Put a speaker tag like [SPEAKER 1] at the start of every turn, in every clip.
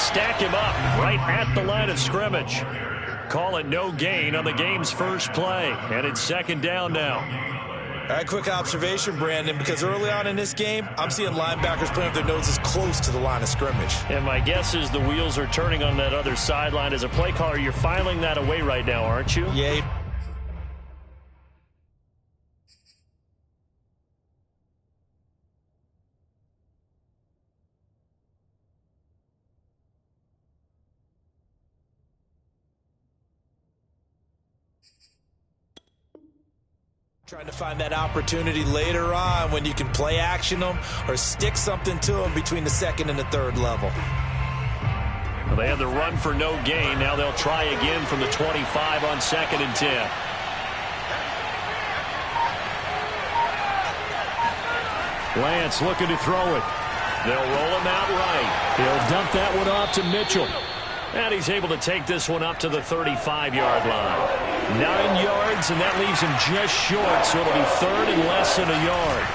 [SPEAKER 1] stack him up right at the line of scrimmage. Call it no gain on the game's first play, and it's second down now.
[SPEAKER 2] All right, quick observation, Brandon, because early on in this game, I'm seeing linebackers putting up their noses close to the line of scrimmage.
[SPEAKER 1] And my guess is the wheels are turning on that other sideline. As a play caller, you're filing that away right now, aren't you?
[SPEAKER 2] Yeah. Trying to find that opportunity later on when you can play action them or stick something to them between the second and the third level.
[SPEAKER 1] Well, they had the run for no gain. Now they'll try again from the 25 on 2nd and 10. Lance looking to throw it. They'll roll him out right. He'll dump that one off to Mitchell. And he's able to take this one up to the 35-yard line. 9 yards, and that leaves him just short, so it'll be third and less than a yard.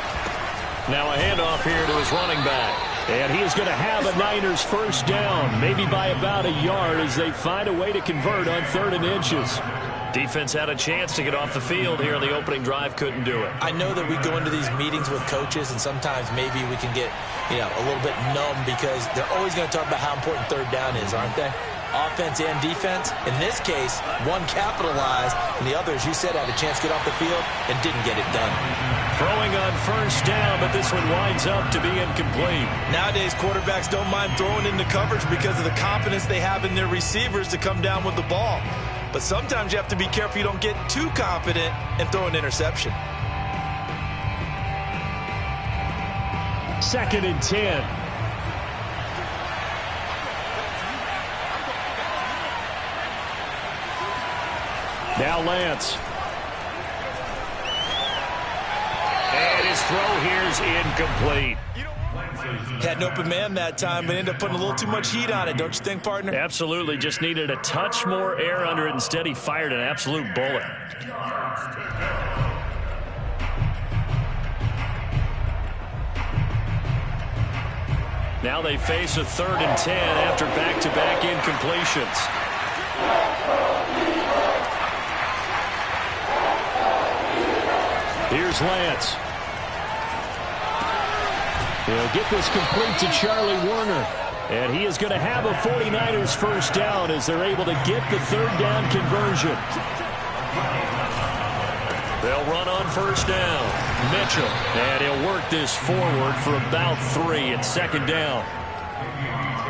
[SPEAKER 1] Now a handoff here to his running back. And he is going to have a Niners first down, maybe by about a yard as they find a way to convert on 3rd and inches. Defense had a chance to get off the field here in the opening drive, couldn't do it.
[SPEAKER 2] I know that we go into these meetings with coaches, and sometimes maybe we can get, a little bit numb because they're always going to talk about how important 3rd down is, aren't they? Offense and defense. In this case, one capitalized, and the other, as you said, had a chance to get off the field and didn't get it done.
[SPEAKER 1] Throwing on first down, but this one winds up to be incomplete.
[SPEAKER 2] Nowadays, quarterbacks don't mind throwing into coverage because of the confidence they have in their receivers to come down with the ball. But sometimes you have to be careful you don't get too confident and throw an interception.
[SPEAKER 1] 2nd and 10. Now Lance. And his throw here is incomplete.
[SPEAKER 2] Had an open man that time, but ended up putting a little too much heat on it, don't you think, partner?
[SPEAKER 1] Absolutely. Just needed a touch more air under it. Instead, he fired an absolute bullet. Now they face a 3rd and 10 after back-to-back incompletions. Here's Lance. He'll get this complete to Charlie Warner. And he is going to have a 49ers first down as they're able to get the 3rd down conversion. They'll run on first down. Mitchell. And he'll work this forward for about 3 at 2nd down.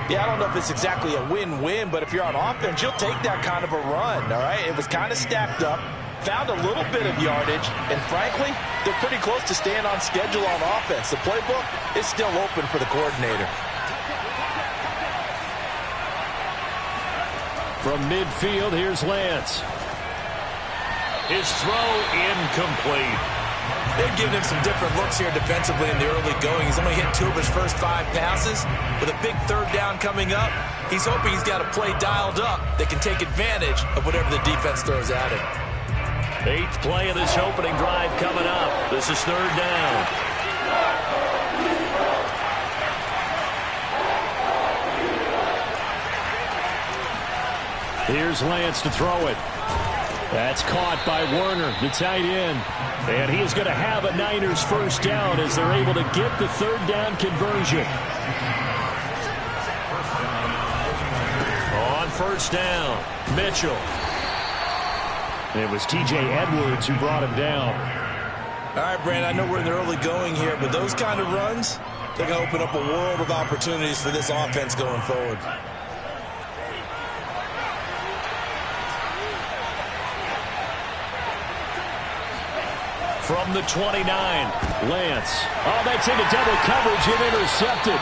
[SPEAKER 2] Yeah, I don't know if it's exactly a win-win, but if you're on offense, you'll take that kind of a run, all right? It was kind of stacked up. Found a little bit of yardage, and frankly, they're pretty close to staying on schedule on offense. The playbook is still open for the coordinator.
[SPEAKER 1] From midfield, here's Lance. His throw incomplete.
[SPEAKER 2] They've given him some different looks here defensively in the early going. He's only hit 2 of his first 5 passes. With a big 3rd down coming up, he's hoping he's got a play dialed up that can take advantage of whatever the defense throws at him.
[SPEAKER 1] 8th play of this opening drive coming up. This is 3rd down. Here's Lance to throw it. That's caught by Warner, the tight end. And he is going to have a Niners first down as they're able to get the 3rd down conversion. On first down, Mitchell. It was T.J. Edwards who brought him down.
[SPEAKER 2] All right, Brandon, I know we're in the early going here, but those kind of runs, they're going to open up a world of opportunities for this offense going forward.
[SPEAKER 1] From the 29, Lance. Oh, that's into double coverage and intercepted.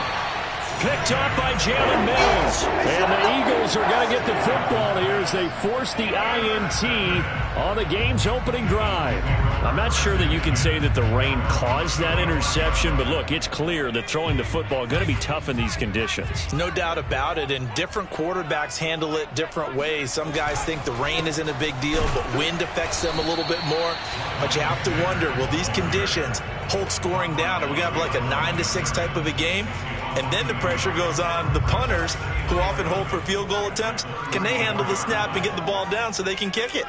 [SPEAKER 1] Picked up by Jalen Mills. And the Eagles are going to get the football here as they force the INT on the game's opening drive. I'm not sure that you can say that the rain caused that interception, but look, it's clear that throwing the football is going to be tough in these conditions.
[SPEAKER 2] No doubt about it, and different quarterbacks handle it different ways. Some guys think the rain isn't a big deal, but wind affects them a little bit more. But you have to wonder, will these conditions hold scoring down? Are we going to have like a 9-6 type of a game? And then the pressure goes on the punters, who often hold for field goal attempts. Can they handle the snap and get the ball down so they can kick it?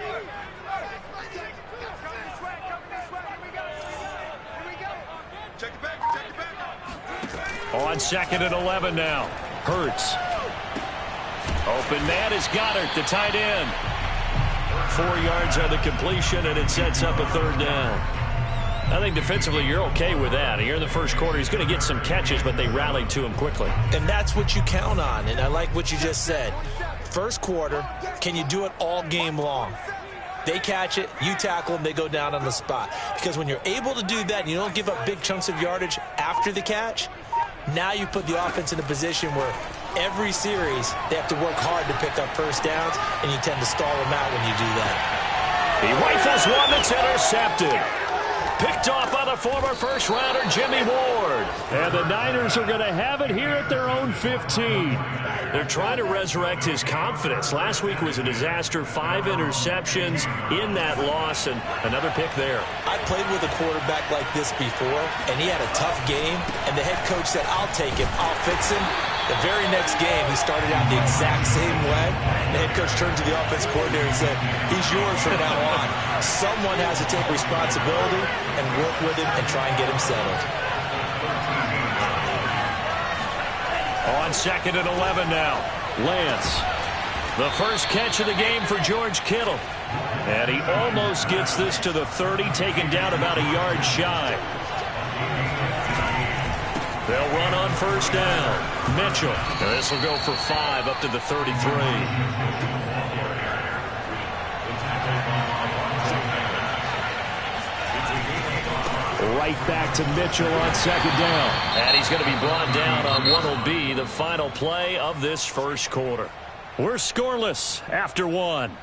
[SPEAKER 1] On 2nd and 11 now. Hurts. Open man is Goddard, the tight end. 4 yards on the completion, and it sets up a 3rd down. I think defensively you're okay with that. Here in the first quarter, he's going to get some catches, but they rallied to him quickly.
[SPEAKER 2] And that's what you count on, and I like what you just said. First quarter, can you do it all game long? They catch it, you tackle them, they go down on the spot. Because when you're able to do that and you don't give up big chunks of yardage after the catch, now you put the offense in a position where every series they have to work hard to pick up first downs, and you tend to stall them out when you do that.
[SPEAKER 1] He rifles one that's intercepted. Picked off by the former first-rounder Jimmy Ward. And the Niners are going to have it here at their own 15. They're trying to resurrect his confidence. Last week was a disaster. 5 interceptions in that loss, and another pick there.
[SPEAKER 2] I played with a quarterback like this before, and he had a tough game, and the head coach said, I'll take him, I'll fix him. The very next game, he started out the exact same way. The head coach turned to the offense coordinator and said, he's yours from now on. Someone has to take responsibility and work with him and try and get him settled.
[SPEAKER 1] On 2nd and 11 now, Lance. The first catch of the game for George Kittle. And he almost gets this to the 30, taken down about a yard shy. They'll run on first down. Mitchell. And this will go for 5 up to the 33. Right back to Mitchell on 2nd down. And he's going to be brought down on what will be the final play of this first quarter. We're scoreless after 1.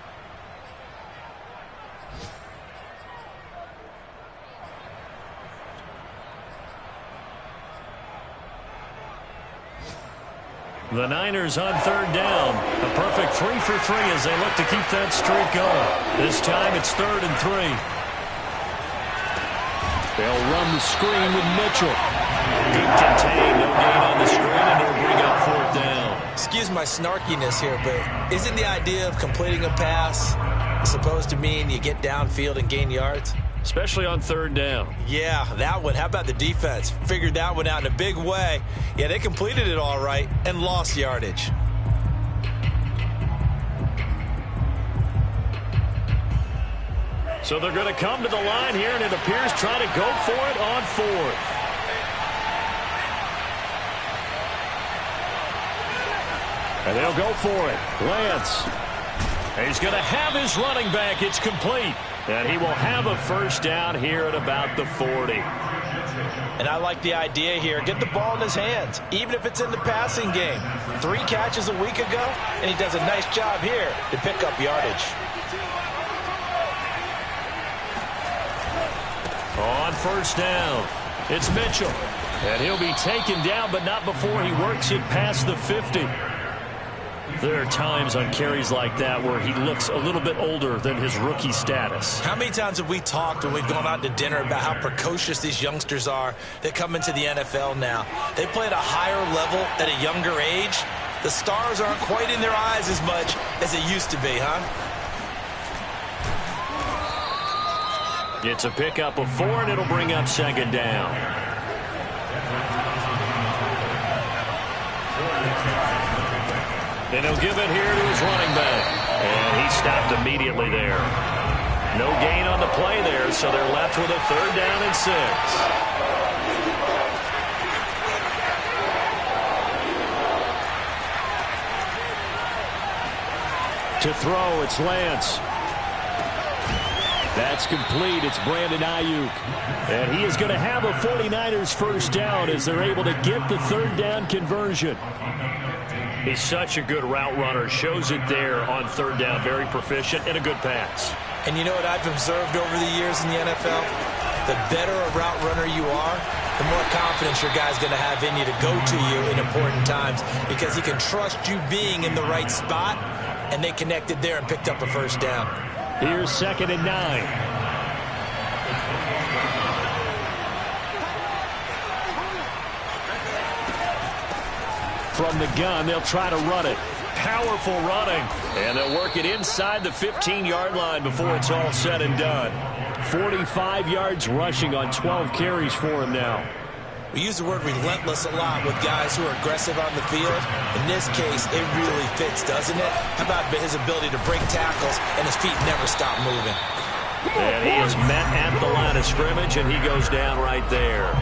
[SPEAKER 1] The Niners on 3rd down. A perfect 3 for 3 as they look to keep that streak going. This time it's 3rd and 3. They'll run the screen with Mitchell. Good contain, no gain on the screen, and it'll bring up 4th down.
[SPEAKER 2] Excuse my snarkiness here, but isn't the idea of completing a pass supposed to mean you get downfield and gain yards?
[SPEAKER 1] Especially on 3rd down.
[SPEAKER 2] Yeah, that one. How about the defense? Figured that one out in a big way. Yeah, they completed it all right and lost yardage.
[SPEAKER 1] So they're going to come to the line here, and it appears trying to go for it on 4th. And they'll go for it. Lance. He's going to have his running back. It's complete. And he will have a first down here at about the 40.
[SPEAKER 2] And I like the idea here. Get the ball in his hands, even if it's in the passing game. 3 catches a week ago, and he does a nice job here to pick up yardage.
[SPEAKER 1] On first down, it's Mitchell. And he'll be taken down, but not before he works it past the 50. There are times on carries like that where he looks a little bit older than his rookie status.
[SPEAKER 2] How many times have we talked when we've gone out to dinner about how precocious these youngsters are that come into the NFL now? They play at a higher level at a younger age. The stars aren't quite in their eyes as much as it used to be, huh?
[SPEAKER 1] It's a pickup of 4, and it'll bring up 2nd down. And he'll give it here to his running back. And he stopped immediately there. No gain on the play there, so they're left with a 3rd down and 6. To throw, it's Lance. That's complete. It's Brandon Ayuk. And he is going to have a 49ers first down as they're able to get the 3rd down conversion. He's such a good route runner. Shows it there on 3rd down. Very proficient and a good pass.
[SPEAKER 2] And you know what I've observed over the years in the NFL? The better a route runner you are, the more confidence your guy's going to have in you to go to you in important times because he can trust you being in the right spot, and they connected there and picked up a first down.
[SPEAKER 1] Here's 2nd and 9. From the gun, they'll try to run it. Powerful running. And they'll work it inside the 15-yard line before it's all said and done. 45 yards rushing on 12 carries for him now.
[SPEAKER 2] We use the word relentless a lot with guys who are aggressive on the field. In this case, it really fits, doesn't it? How about his ability to break tackles and his feet never stop moving?
[SPEAKER 1] And he is met at the line of scrimmage, and he goes down right there.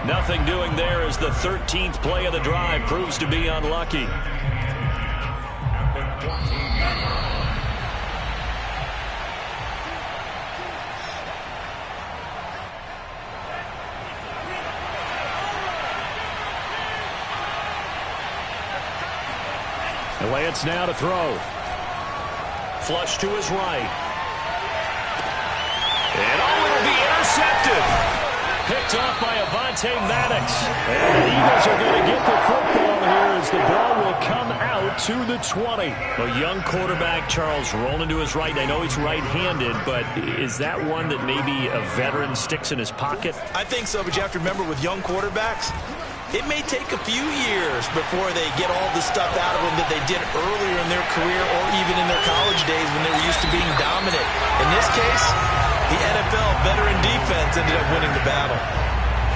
[SPEAKER 1] Nothing doing there as the 13th play of the drive proves to be unlucky. Lance now to throw. Flush to his right. And it'll be intercepted. Picked off by Avonte Maddox. And the Eagles are going to get the football here as the ball will come out to the 20. A young quarterback, Charles, rolling to his right. I know he's right-handed, but is that one that maybe a veteran sticks in his pocket?
[SPEAKER 2] I think so, but you have to remember with young quarterbacks, it may take a few years before they get all the stuff out of them that they did earlier in their career or even in their college days when they were used to being dominant. In this case, the NFL veteran defense ended up winning the battle.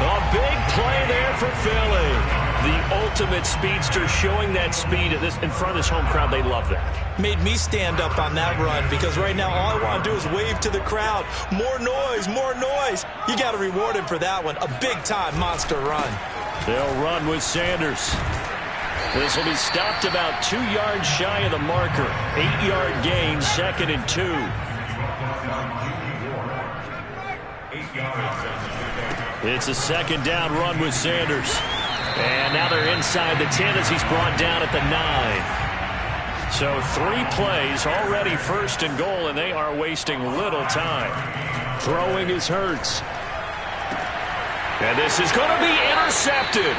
[SPEAKER 2] A big play there for Philly.
[SPEAKER 1] The ultimate speedster showing that speed in front of this home crowd. They love that.
[SPEAKER 2] Made me stand up on that run because right now all I want to do is wave to the crowd. More noise, more noise. You got to reward him for that one. A big-time monster run.
[SPEAKER 1] They'll run with Sanders. This will be stopped about 2 yards shy of the marker. 8-yard gain, 2nd and 2. It's a second down run with Sanders. And now they're inside the 10 as he's brought down at the 9. So 3 plays, already 1st and goal, and they are wasting little time. Throwing is Hurts. And this is going to be intercepted.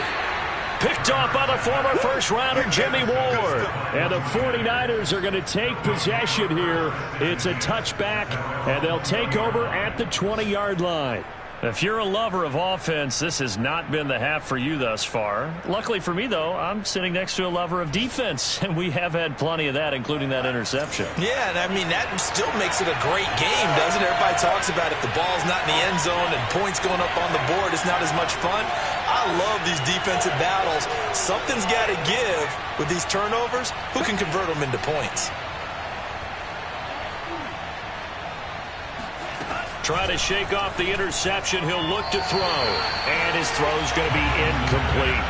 [SPEAKER 1] Picked off by the former first-rounder Jimmy Ward. And the 49ers are going to take possession here. It's a touchback, and they'll take over at the 20-yard line. If you're a lover of offense, this has not been the half for you thus far. Luckily for me, though, I'm sitting next to a lover of defense, and we have had plenty of that, including that interception.
[SPEAKER 2] Yeah, and I mean, that still makes it a great game, doesn't it? Everybody talks about if the ball's not in the end zone and points going up on the board, it's not as much fun. I love these defensive battles. Something's got to give with these turnovers. Who can convert them into points?
[SPEAKER 1] Try to shake off the interception. He'll look to throw. And his throw's going to be incomplete.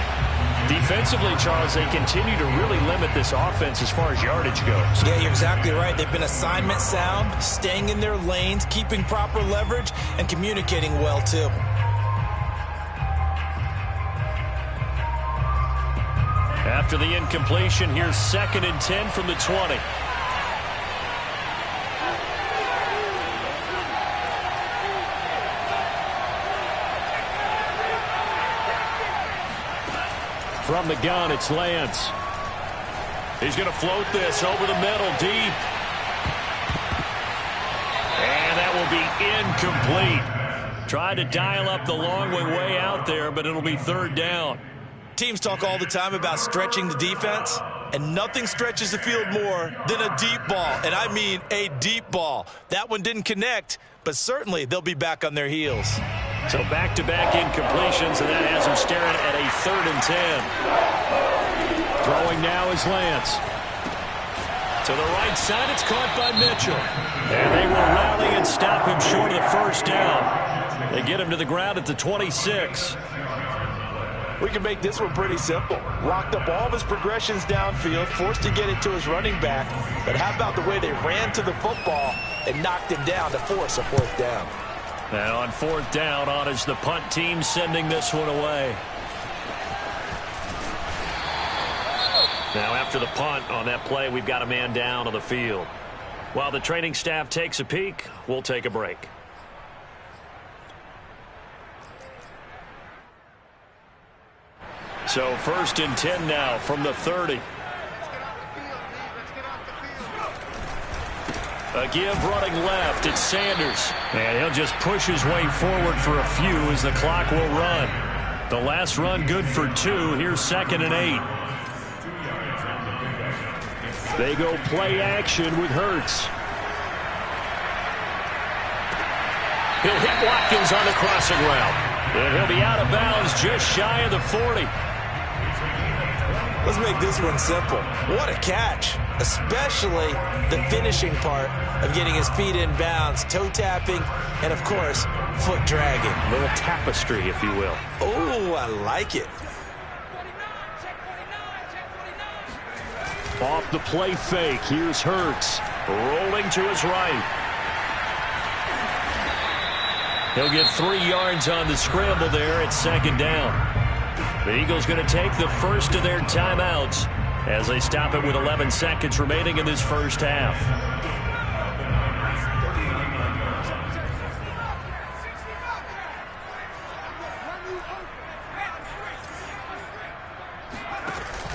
[SPEAKER 1] Defensively, Charles, they continue to really limit this offense as far as yardage goes.
[SPEAKER 2] Yeah, you're exactly right. They've been assignment sound, staying in their lanes, keeping proper leverage, and communicating well, too.
[SPEAKER 1] After the incompletion, here's 2nd and 10 from the 20. From the gun, it's Lance. He's going to float this over the middle, deep. And that will be incomplete. Tried to dial up the long way out there, but it'll be 3rd down.
[SPEAKER 2] Teams talk all the time about stretching the defense, and nothing stretches the field more than a deep ball, and I mean a deep ball. That one didn't connect, but certainly they'll be back on their heels.
[SPEAKER 1] So back-to-back incompletions, and that has him staring at a 3rd and 10. Throwing now is Lance. To the right side, it's caught by Mitchell. And they will rally and stop him short of the 1st down. They get him to the ground at the 26.
[SPEAKER 2] We can make this one pretty simple. Locked up all of his progressions downfield, forced to get it to his running back. But how about the way they ran to the football and knocked him down to force a 4th down?
[SPEAKER 1] And on 4th down, on is the punt team sending this one away. Now after the punt on that play, we've got a man down on the field. While the training staff takes a peek, we'll take a break. So 1st and 10 now from the 30. A give running left. It's Sanders. And he'll just push his way forward for a few as the clock will run. The last run good for 2. Here's 2nd and 8. They go play action with Hurts. He'll hit Watkins on the crossing route. And he'll be out of bounds just shy of the 40.
[SPEAKER 2] Let's make this one simple. What a catch, especially the finishing part of getting his feet in bounds, toe tapping, and, of course, foot dragging.
[SPEAKER 1] A little tapestry, if you will.
[SPEAKER 2] Oh, I like it.
[SPEAKER 1] Off the play fake, here's Hurts. Rolling to his right. He'll get 3 yards on the scramble there at second down. The Eagles going to take the first of their timeouts as they stop it with 11 seconds remaining in this first half.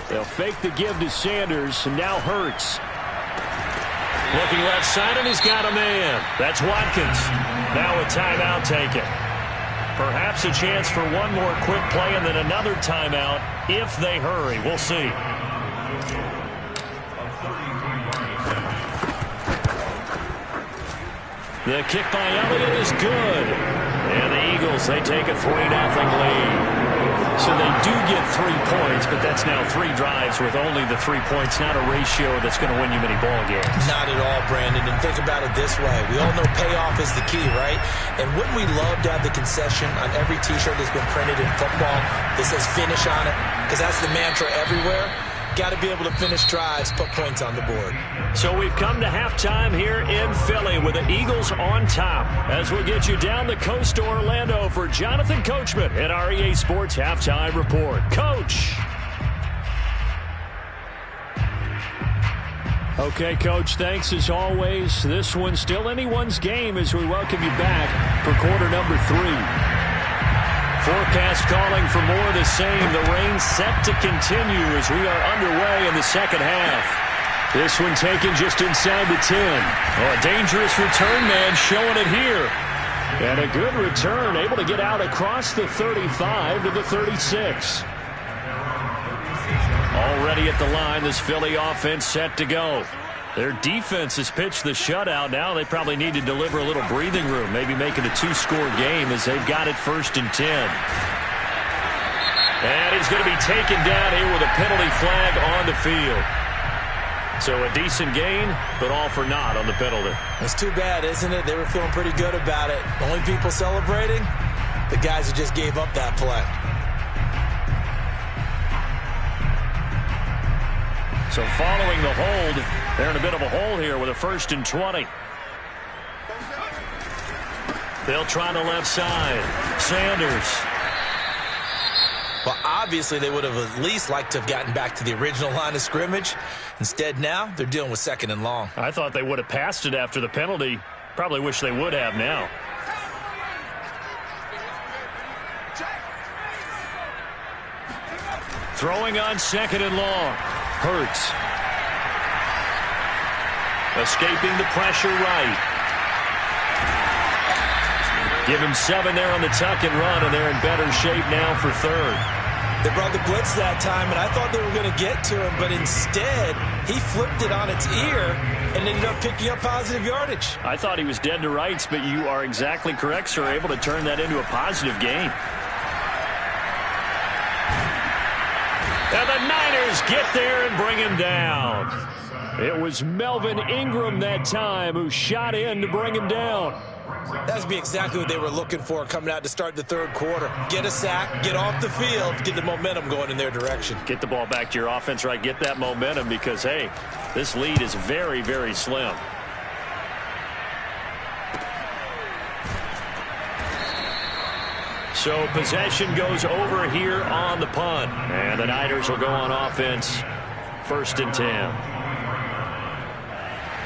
[SPEAKER 1] They'll fake the give to Sanders, and now Hurts. Looking left side, and he's got a man. That's Watkins. Now a timeout taken. Perhaps a chance for one more quick play and then another timeout if they hurry. We'll see. The kick by Elliott is good. And the Eagles, they take a 3-0 lead. So they do get 3 points, but that's now 3 drives with only the 3 points, not a ratio that's going to win you many ball games.
[SPEAKER 2] Not at all, Brandon. And think about it this way. We all know payoff is the key, right? And wouldn't we love to have the concession on every T-shirt that's been printed in football that says finish on it? Because that's the mantra everywhere. Got to be able to finish drives, put points on the board. So we've come to halftime here in Philly with the Eagles on top. As we'll get you down the coast to Orlando for Jonathan Coachman at our EA Sports Halftime Report. Coach. Okay, Coach, thanks as always. This one's still anyone's game as we welcome you back for quarter number 3. Forecast calling for more of the same. The rain set to continue as we are underway in the second half. This one taken just inside the 10. Oh, a dangerous return man showing it here. And a good return, able to get out across the 35 to the 36. Already at the line, this Philly offense set to go. Their defense has pitched the shutout. Now they probably need to deliver a little breathing room, maybe make it a 2-score game as they've got it 1st and 10. And he's going to be taken down here with a penalty flag on the field. So a decent gain, but all for naught on the penalty. It's too bad, isn't it? They were feeling pretty good about it. Only people celebrating, the guys who just gave up that play.
[SPEAKER 1] So following the hold, they're in a bit of a hole here with a 1st and 20. They'll try the left side. Sanders.
[SPEAKER 2] Well, obviously they would have at least liked to have gotten back to the original line of scrimmage. Instead now, they're dealing with 2nd and long.
[SPEAKER 1] I thought they would have passed it after the penalty. Probably wish they would have now. Throwing on 2nd and long. Hurts. Escaping the pressure right. Give him 7 there on the tuck and run, and they're in better shape now for 3rd.
[SPEAKER 2] They brought the blitz that time, and I thought they were going to get to him, but instead he flipped it on its ear and ended up picking up positive yardage.
[SPEAKER 1] I thought he was dead to rights, but you are exactly correct, sir. Able to turn that into a positive gain. And the Niners get there and bring him down. It was Melvin Ingram that time who shot in to bring him down.
[SPEAKER 2] That would be exactly what they were looking for coming out to start the 3rd quarter. Get a sack, get off the field, get the momentum going in their direction.
[SPEAKER 1] Get the ball back to your offense, right? Get that momentum because, hey, this lead is very, very slim. So possession goes over here on the punt. And the Niners will go on offense 1st and 10.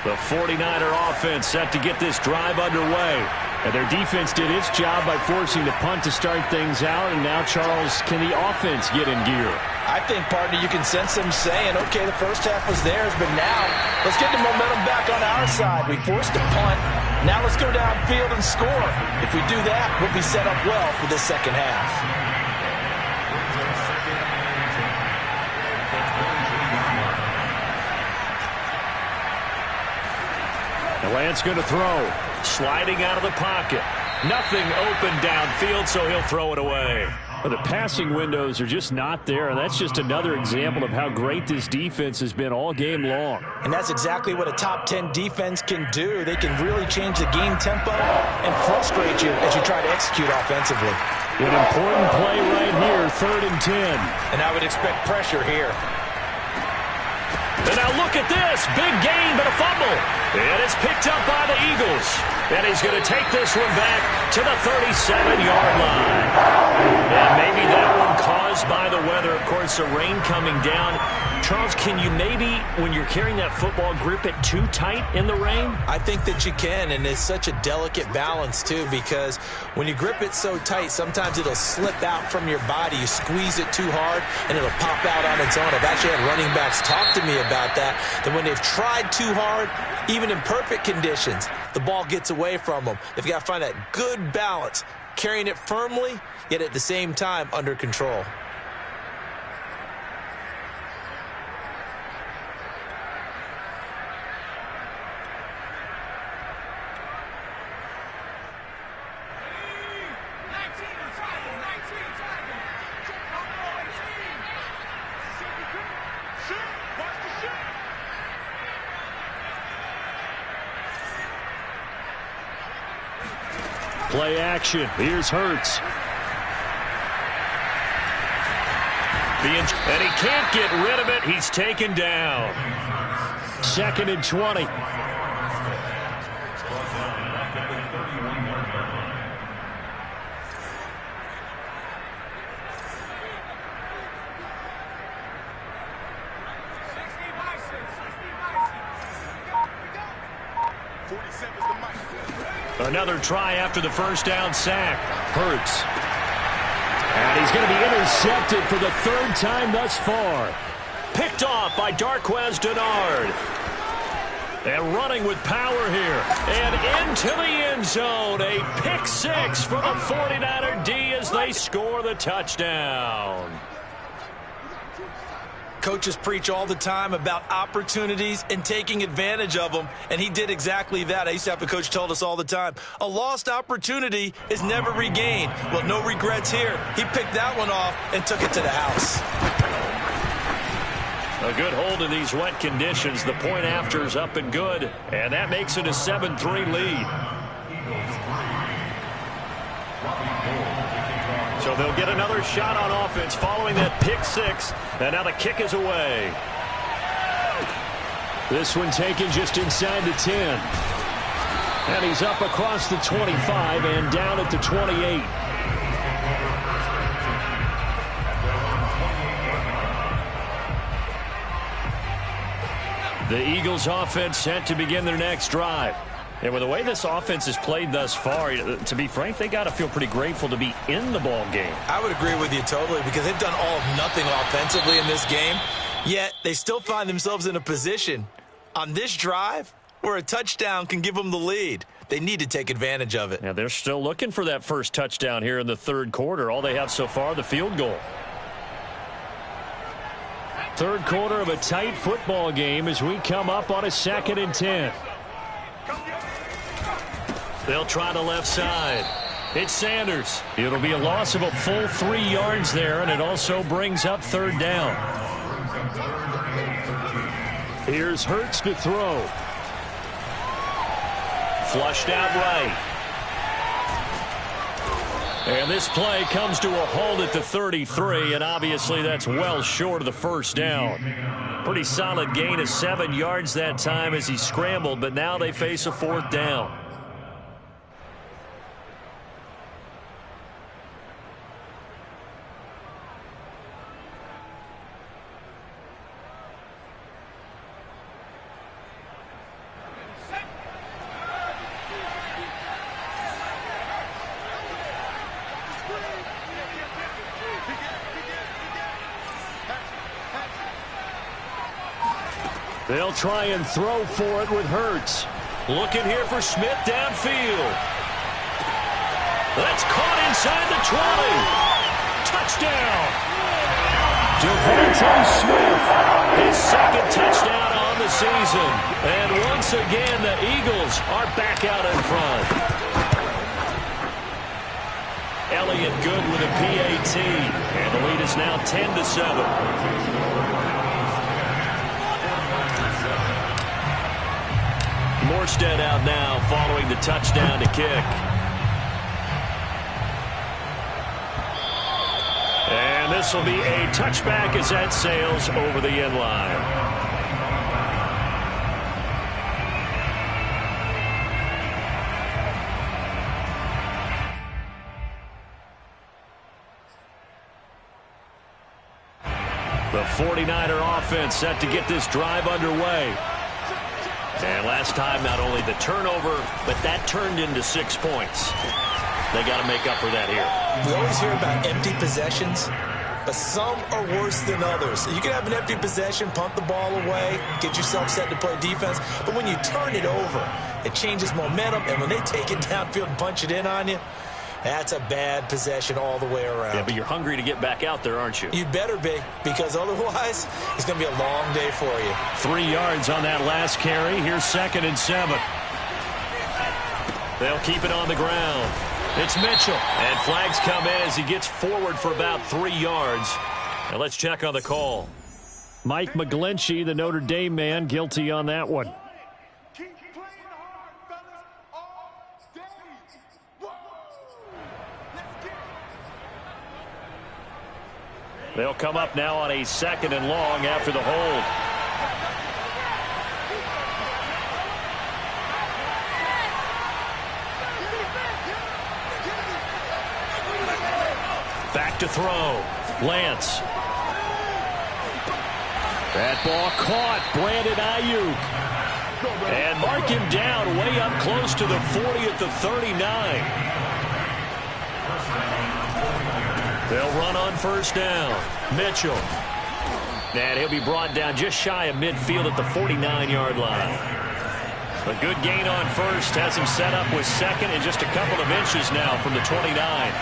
[SPEAKER 1] The 49er offense set to get this drive underway. And their defense did its job by forcing the punt to start things out. And now, Charles, can the offense get in gear?
[SPEAKER 2] I think, partner, you can sense them saying, okay, the first half was theirs, but now let's get the momentum back on our side. We forced a punt. Now let's go downfield and score. If we do that, we'll be set up well for this second half.
[SPEAKER 1] Lance going to throw. Sliding out of the pocket. Nothing open downfield, so he'll throw it away.
[SPEAKER 3] Well, the passing windows are just not there, and that's just another example of how great this defense has been all game long.
[SPEAKER 2] And that's exactly what a top 10 defense can do. They can really change the game tempo and frustrate you as you try to execute offensively.
[SPEAKER 3] An important play right here, 3rd and 10.
[SPEAKER 2] And I would expect pressure here.
[SPEAKER 1] And now look at this. Big gain, but a fumble. And it's picked up by the Eagles. And he's going to take this one back to the 37-yard line. And maybe that one caused by the weather. Of course, the rain coming down. Charles, can you maybe, when you're carrying that football, grip it too tight in the rain?
[SPEAKER 2] I think that you can, and it's such a delicate balance, too, because when you grip it so tight, sometimes it'll slip out from your body. You squeeze it too hard, and it'll pop out on its own. I've actually had running backs talk to me about that when they've tried too hard, even in perfect conditions, the ball gets away from them. They've got to find that good balance, carrying it firmly, yet at the same time under control.
[SPEAKER 3] Play action. Here's Hurts.
[SPEAKER 1] And he can't get rid of it. He's taken down.
[SPEAKER 3] 2nd and 20.
[SPEAKER 1] Another try after the first down sack.
[SPEAKER 3] Hurts. And he's going to be intercepted for the 3rd time thus far.
[SPEAKER 1] Picked off by Darquez Dennard. And running with power here. And into the end zone. A pick 6 for the 49er D as they score the touchdown.
[SPEAKER 2] Coaches preach all the time about opportunities and taking advantage of them, and he did exactly that. I used to have a coach told us all the time, a lost opportunity is never regained. Well, no regrets here. He picked that one off and took it to the house.
[SPEAKER 1] A good hold in these wet conditions. The point after is up and good, and that makes it a 7-3 lead. So they'll get another shot on offense following that pick 6. And now the kick is away.
[SPEAKER 3] This one taken just inside the 10. And he's up across the 25 and down at the 28.
[SPEAKER 1] The Eagles offense set to begin their next drive. And with the way this offense has played thus far, to be frank, they got to feel pretty grateful to be in the ball game.
[SPEAKER 2] I would agree with you totally because they've done all of nothing offensively in this game, yet they still find themselves in a position on this drive where a touchdown can give them the lead. They need to take advantage of it.
[SPEAKER 1] Yeah, they're still looking for that first touchdown here in the 3rd quarter. All they have so far, the field goal.
[SPEAKER 3] 3rd quarter of a tight football game as we come up on a 2nd and 10.
[SPEAKER 1] They'll try the left side. It's Sanders. It'll be a loss of a full 3 yards there, and it also brings up 3rd down.
[SPEAKER 3] Here's Hurts to throw.
[SPEAKER 1] Flushed out right. And this play comes to a halt at the 33, and obviously that's well short of the first down. Pretty solid gain of 7 yards that time as he scrambled, but now they face a 4th down.
[SPEAKER 3] They'll try and throw for it with Hurts.
[SPEAKER 1] Looking here for Smith downfield. That's caught inside the 20. Touchdown.
[SPEAKER 3] Devontae Smith.
[SPEAKER 1] His 2nd touchdown on the season. And once again, the Eagles are back out in front. Elliott good with a PAT. And the lead is now 10-7. Morstead out now following the touchdown to kick. And this will be a touchback as that sails over the end line. The 49er offense set to get this drive underway. And last time, not only the turnover, but that turned into 6 points. They got to make up for that here.
[SPEAKER 2] We always hear about empty possessions, but some are worse than others. You can have an empty possession, punt the ball away, get yourself set to play defense, but when you turn it over, it changes momentum, and when they take it downfield and punch it in on you, that's a bad possession all the way around.
[SPEAKER 1] Yeah, but you're hungry to get back out there, aren't you?
[SPEAKER 2] You better be, because otherwise, it's going to be a long day for you.
[SPEAKER 1] 3 yards on that last carry. Here's 2nd and 7. They'll keep it on the ground. It's Mitchell. And flags come in as he gets forward for about 3 yards. Now let's check on the call.
[SPEAKER 3] Mike McGlinchey, the Notre Dame man, guilty on that one.
[SPEAKER 1] They'll come up now on a 2nd and long after the hold. Back to throw. Lance. That ball caught. Brandon Ayuk. And mark him down way up close to the 40 at the 39. They'll run on 1st down. Mitchell. And he'll be brought down just shy of midfield at the 49-yard line. A good gain on 1st. Has him set up with 2nd and just a couple of inches now from the 29.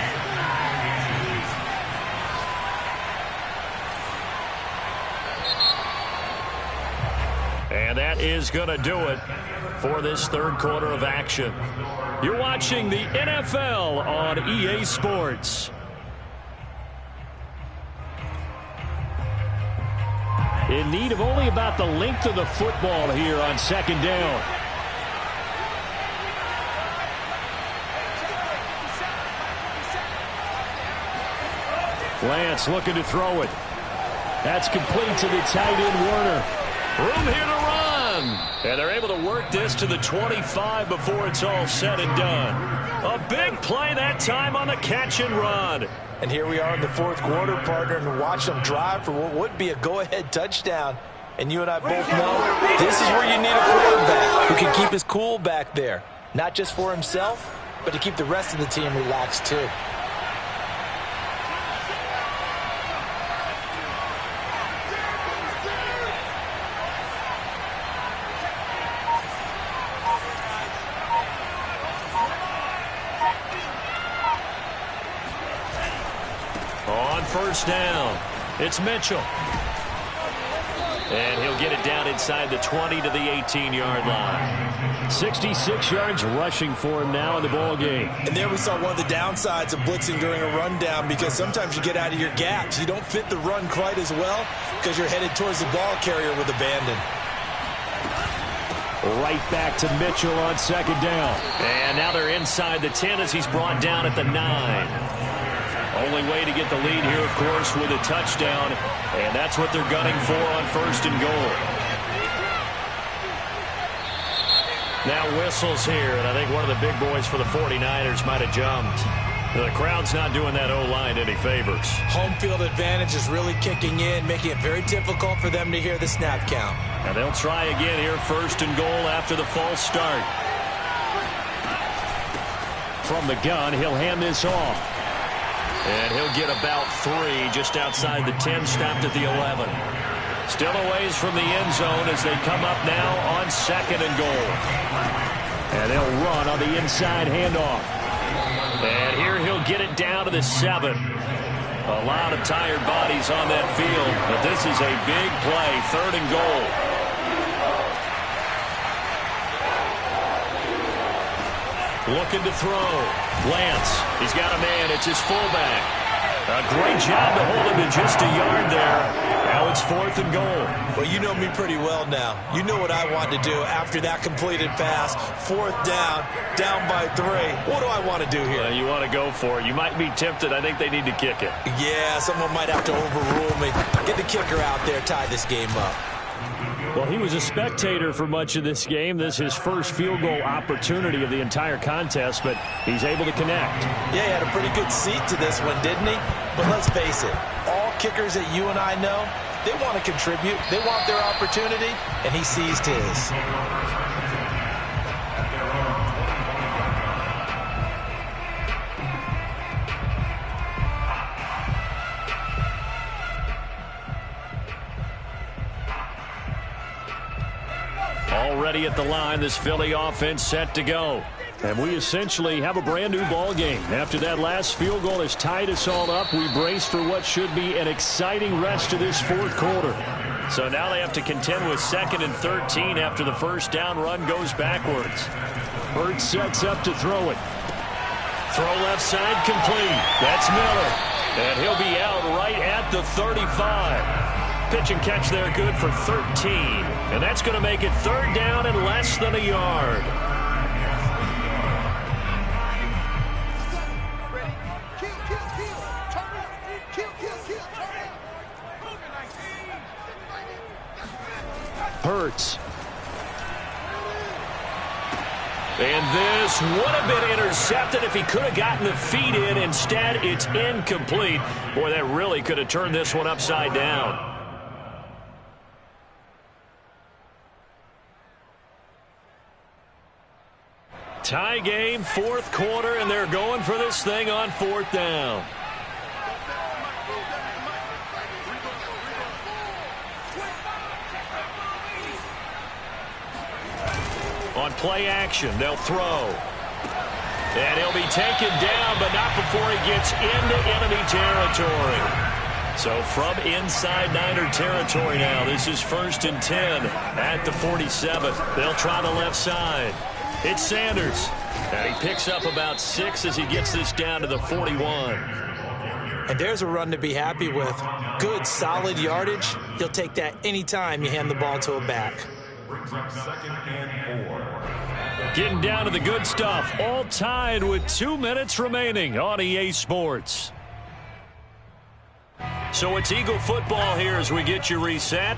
[SPEAKER 1] And that is going to do it for this 3rd quarter of action. You're watching the NFL on EA Sports.
[SPEAKER 3] In need of only about the length of the football here on 2nd down. Lance looking to throw it. That's complete to the tight end, Warner.
[SPEAKER 1] Room here to run. And they're able to work this to the 25 before it's all said and done. A big play that time on the catch and run.
[SPEAKER 2] And here we are in the 4th quarter, partner, and watch them drive for what would be a go-ahead touchdown. And you and I both know this is where you need a quarterback who can keep his cool back there. Not just for himself, but to keep the rest of the team relaxed too.
[SPEAKER 1] On 1st down, it's Mitchell. And he'll get it down inside the 20 to the 18-yard line.
[SPEAKER 3] 66 yards rushing for him now in the ball game.
[SPEAKER 2] And there we saw one of the downsides of blitzing during a rundown, because sometimes you get out of your gaps. You don't fit the run quite as well because you're headed towards the ball carrier with abandon.
[SPEAKER 3] Right back to Mitchell on 2nd down.
[SPEAKER 1] And now they're inside the 10 as he's brought down at the 9. Only way to get the lead here, of course, with a touchdown. And that's what they're gunning for on 1st and goal. Now whistles here, and I think one of the big boys for the 49ers might have jumped. The crowd's not doing that O-line any favors.
[SPEAKER 2] Home field advantage is really kicking in, making it very difficult for them to hear the snap count.
[SPEAKER 1] And they'll try again here, 1st and goal after the false start.
[SPEAKER 3] From the gun, he'll hand this off.
[SPEAKER 1] And he'll get about 3 just outside the 10, stopped at the 11. Still a ways from the end zone as they come up now on 2nd and goal.
[SPEAKER 3] And they'll run on the inside handoff.
[SPEAKER 1] And here he'll get it down to the 7. A lot of tired bodies on that field, but this is a big play, 3rd and goal. Looking to throw. Lance, he's got a man. It's his fullback. A great job to hold him to just a yard there. Now it's 4th and goal.
[SPEAKER 2] Well, you know me pretty well now. You know what I want to do after that completed pass. 4th down by 3. What do I want to do here?
[SPEAKER 1] You want to go for it. You might be tempted. I think they need to kick it.
[SPEAKER 2] Yeah, someone might have to overrule me. Get the kicker out there, tie this game up.
[SPEAKER 3] Well, he was a spectator for much of this game. This is his first field goal opportunity of the entire contest, but he's able to connect.
[SPEAKER 2] Yeah, he had a pretty good seat to this one, didn't he? But let's face it, all kickers that you and I know, they want to contribute. They want their opportunity, and he seized his.
[SPEAKER 1] Already at the line, this Philly offense set to go.
[SPEAKER 3] And we essentially have a brand new ball game. After that last field goal has tied us all up, we brace for what should be an exciting rest of this 4th quarter.
[SPEAKER 1] So now they have to contend with 2nd and 13 after the first down run goes backwards.
[SPEAKER 3] Hurts sets up to throw it.
[SPEAKER 1] Throw left side complete. That's Miller. And he'll be out right at the 35. Pitch and catch there good for 13. And that's going to make it 3rd down and less than a yard.
[SPEAKER 3] Hurts.
[SPEAKER 1] And this would have been intercepted if he could have gotten the feet in. Instead, it's incomplete. Boy, that really could have turned this one upside down. Tie game, 4th quarter, and they're going for this thing on 4th down. On play action, they'll throw. And he'll be taken down, but not before he gets into enemy territory. So from inside Niner territory now, this is 1st and 10 at the 47. They'll try the left side. It's Sanders. And he picks up about 6 as he gets this down to the 41.
[SPEAKER 2] And there's a run to be happy with. Good, solid yardage. He'll take that anytime you hand the ball to a back.
[SPEAKER 1] Getting down to the good stuff. All tied with 2 minutes remaining on EA Sports. So it's Eagle football here as we get you reset.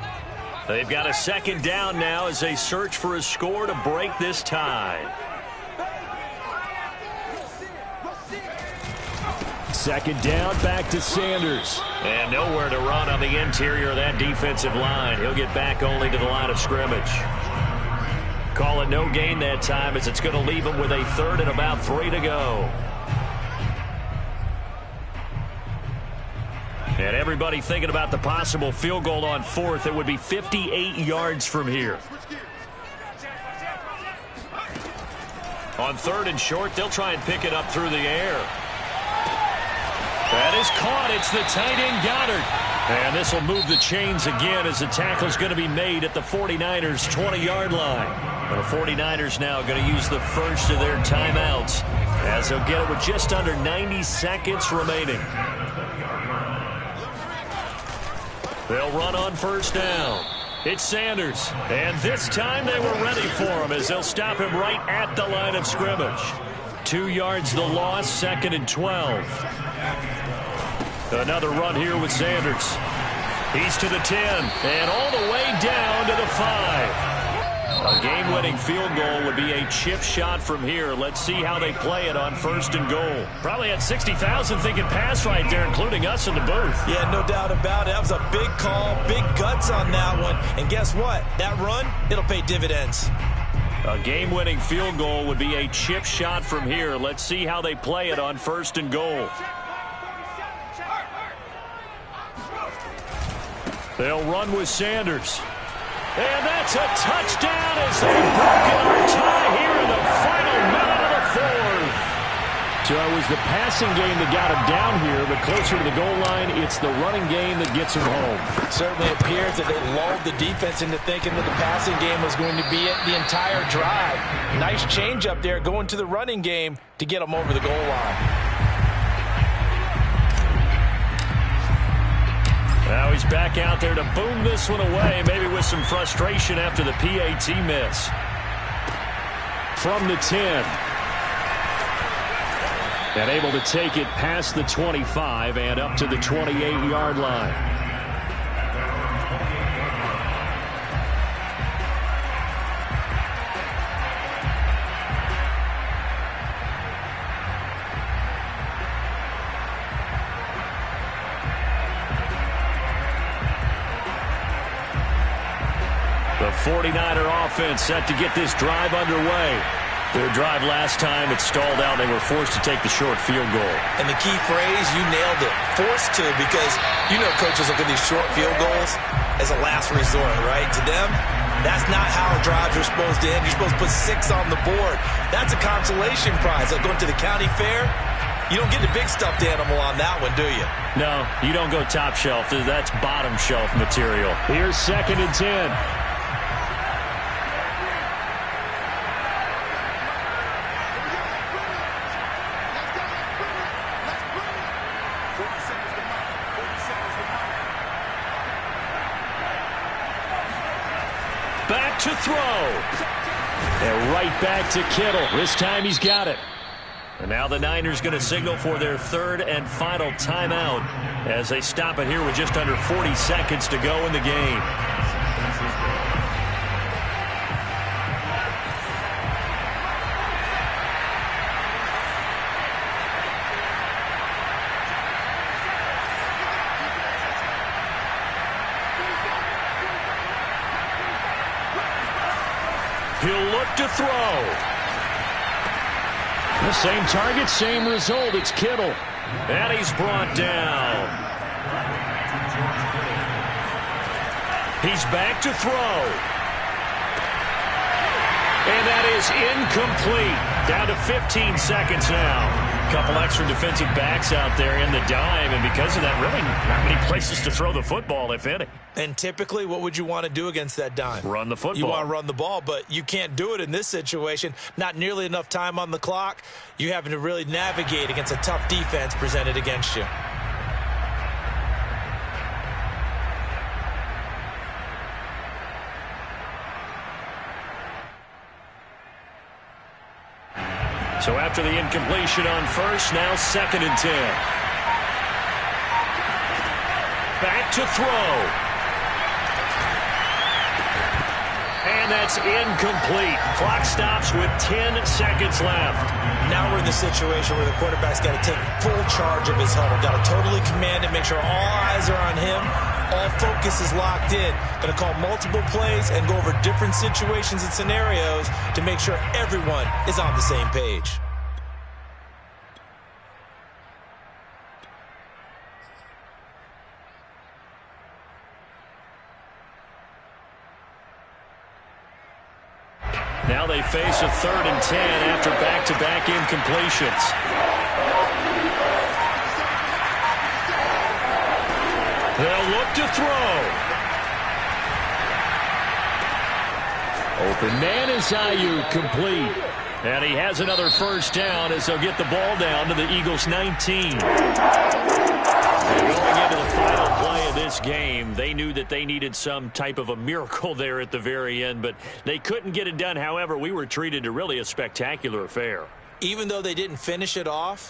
[SPEAKER 1] They've got a 2nd down now as they search for a score to break this tie.
[SPEAKER 3] 2nd down, back to Sanders.
[SPEAKER 1] And nowhere to run on the interior of that defensive line. He'll get back only to the line of scrimmage. Call it no gain that time as it's going to leave him with a 3rd and about 3 to go. And everybody thinking about the possible field goal on 4th. It would be 58 yards from here. On 3rd and short, they'll try and pick it up through the air. That is caught. It's the tight end Goddard. And this will move the chains again as the tackle's going to be made at the 49ers' 20-yard line. And the 49ers now going to use the first of their timeouts as they'll get it with just under 90 seconds remaining. They'll run on 1st down. It's Sanders. And this time they were ready for him as they'll stop him right at the line of scrimmage. 2 yards the loss, 2nd and 12. Another run here with Sanders. He's to the 10 and all the way down to the 5. A game-winning field goal would be a chip shot from here. Let's see how they play it on 1st and goal. Probably had 60,000 thinking pass right there, including us in the booth.
[SPEAKER 2] Yeah, no doubt about it. That was a big call, big guts on that one. And guess what? That run, it'll pay dividends.
[SPEAKER 1] A game-winning field goal would be a chip shot from here. Let's see how they play it on 1st and goal. They'll run with Sanders. And that's a touchdown as they've broken our tie here in the final minute of the 4th.
[SPEAKER 3] So it was the passing game that got him down here, but closer to the goal line, it's the running game that gets him home.
[SPEAKER 2] Certainly appears that they lulled the defense into thinking that the passing game was going to be it the entire drive. Nice change up there going to the running game to get him over the goal line.
[SPEAKER 3] Now he's back out there to boom this one away, maybe with some frustration after the PAT miss. From the 10. And able to take it past the 25 and up to the 28-yard line. The 49er offense set to get this drive underway. Their drive last time, it stalled out. They were forced to take the short field goal.
[SPEAKER 2] And the key phrase, you nailed it, forced to, because you know coaches look at these short field goals as a last resort, right? To them, that's not how drives are supposed to end. You're supposed to put 6 on the board. That's a consolation prize. Like going to the county fair, you don't get the big stuffed animal on that one, do you?
[SPEAKER 3] No, you don't go top shelf. That's bottom shelf material. Here's 2nd and 10. Back to throw. And right back to Kittle. This time he's got it. And now the Niners going to signal for their 3rd and final timeout as they stop it here with just under 40 seconds to go in the game. He'll look to throw. The same target, same result. It's Kittle. And he's brought down. He's back to throw. And that is incomplete. Down to 15 seconds now. Couple extra defensive backs out there in the dime, and because of that, really not many places to throw the football, if any.
[SPEAKER 2] And typically, what would you want to do against that dime?
[SPEAKER 3] Run the football.
[SPEAKER 2] You want to run the ball, but you can't do it in this situation. Not nearly enough time on the clock. You having to really navigate against a tough defense presented against you.
[SPEAKER 3] So after the incompletion on first, now 2nd and 10. Back to throw. And that's incomplete. Clock stops with 10 seconds left.
[SPEAKER 2] Now we're in the situation where the quarterback's got to take full charge of his huddle. Got to totally command it, make sure all eyes are on him. All focus is locked in. Going to call multiple plays and go over different situations and scenarios to make sure everyone is on the same page.
[SPEAKER 3] Now they face a 3rd and 10 after back-to-back incompletions. They'll look to throw. Open man is Ayuk, complete. And he has another first down as they'll get the ball down to the Eagles' 19. And going into the final play of this game, they knew that they needed some type of a miracle there at the very end, but they couldn't get it done. However, we were treated to really a spectacular affair.
[SPEAKER 2] Even though they didn't finish it off,